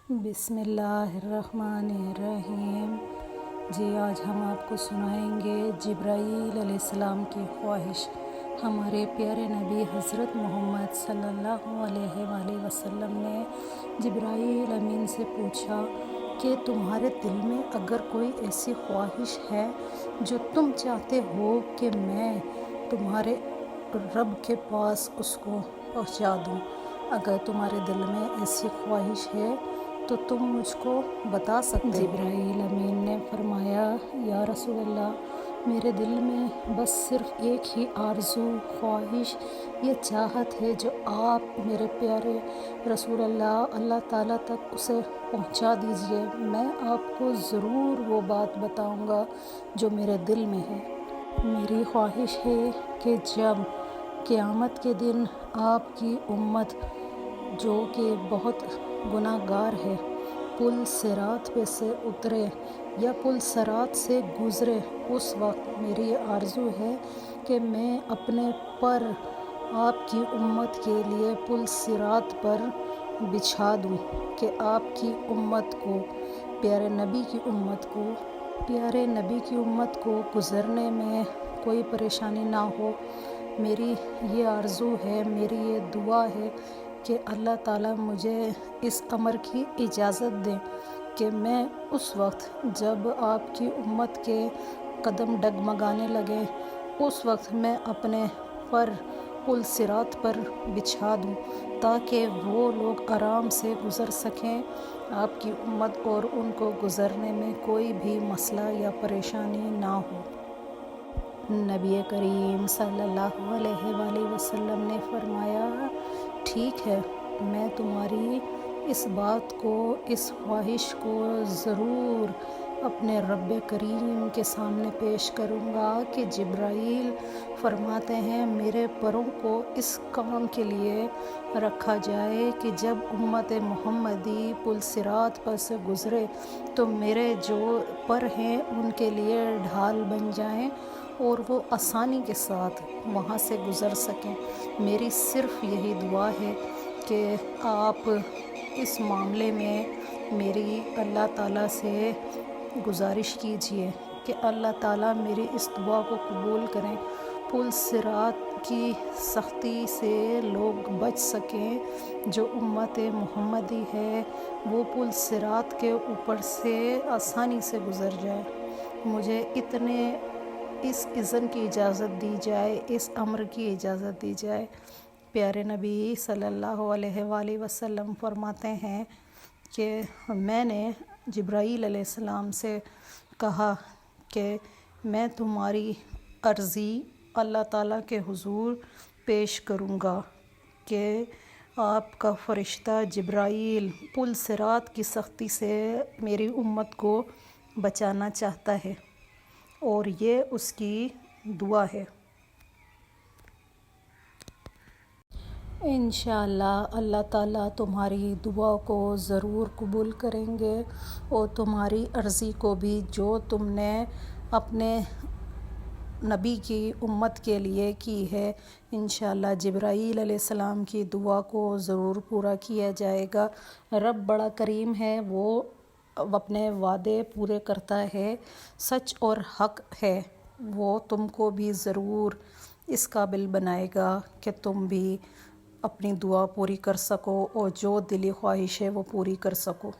بسم اللہ الرحمن الرحیم۔ جی آج ہم آپ کو سنائیں گے جبرائیل علیہ السلام کی خواہش۔ ہمارے پیارے نبی حضرت محمد صلی اللہ علیہ وآلہ وسلم نے جبرائیل امین سے پوچھا کہ تمہارے دل میں اگر کوئی ایسی خواہش ہے جو تم چاہتے ہو کہ میں تمہارے رب کے پاس اس کو پہنچا دوں، اگر تمہارے دل میں ایسی خواہش ہے تو تم مجھ کو بتا سکتے ہو۔ جبرائیل امین نے فرمایا، یا رسول اللہ، میرے دل میں بس صرف ایک ہی آرزو، خواہش، یہ چاہت ہے جو آپ میرے پیارے رسول اللہ تعالیٰ تک اسے پہنچا دیجئے۔ میں آپ کو ضرور وہ بات بتاؤں گا جو میرے دل میں ہے۔ میری خواہش ہے کہ جب قیامت کے دن آپ کی امت جو کہ بہت گناہ گار ہے پل صراط پہ سے اترے یا پل صراط سے گزرے، اس وقت میری آرزو ہے کہ میں اپنے پر آپ کی امت کے لیے پل صراط پر بچھا دوں کہ آپ کی امت کو، پیارے نبی کی امت کو گزرنے میں کوئی پریشانی نہ ہو۔ میری یہ آرزو ہے، میری یہ دعا ہے کہ اللہ تعالیٰ مجھے اس امر کی اجازت دے کہ میں اس وقت جب آپ کی امت کے قدم ڈگمگانے لگے، اس وقت میں اپنے پر پل صراط پر بچھا دوں تاکہ وہ لوگ آرام سے گزر سکیں، آپ کی امت، اور ان کو گزرنے میں کوئی بھی مسئلہ یا پریشانی نہ ہو۔ نبی کریم صلی اللہ علیہ وآلہ وسلم نے فرمایا، ٹھیک ہے، میں تمہاری اس بات کو، اس خواہش کو ضرور اپنے رب کریم کے سامنے پیش کروں گا کہ جبرائیل فرماتے ہیں میرے پروں کو اس کام کے لیے رکھا جائے کہ جب امت محمدی پل صراط پر سے گزرے تو میرے جو پر ہیں ان کے لیے ڈھال بن جائیں اور وہ آسانی کے ساتھ وہاں سے گزر سکیں۔ میری صرف یہی دعا ہے کہ آپ اس معاملے میں میری اللہ تعالیٰ سے گزارش کیجئے کہ اللہ تعالیٰ میری اس دعا کو قبول کریں، پل صراط کی سختی سے لوگ بچ سکیں، جو امت محمدی ہے وہ پل صراط کے اوپر سے آسانی سے گزر جائے۔ مجھے اس اذن کی اجازت دی جائے، اس امر کی اجازت دی جائے۔ پیارے نبی صلی اللہ علیہ وآلہ وسلم فرماتے ہیں کہ میں نے جبرائیل علیہ السلام سے کہا کہ میں تمہاری عرضی اللہ تعالیٰ کے حضور پیش کروں گا کہ آپ کا فرشتہ جبرائیل پل صراط کی سختی سے میری امت کو بچانا چاہتا ہے، اور یہ اس کی دعا ہے۔ انشاءاللہ اللہ تعالیٰ تمہاری دعا کو ضرور قبول کریں گے، اور تمہاری عرضی کو بھی جو تم نے اپنے نبی کی امت کے لیے کی ہے، انشاءاللہ جبرائیل علیہ السلام کی دعا کو ضرور پورا کیا جائے گا۔ رب بڑا کریم ہے، وہ اپنے وعدے پورے کرتا ہے، سچ اور حق ہے، وہ تم کو بھی ضرور اس قابل بنائے گا کہ تم بھی اپنی دعا پوری کر سکو اور جو دلی خواہش ہے وہ پوری کر سکو۔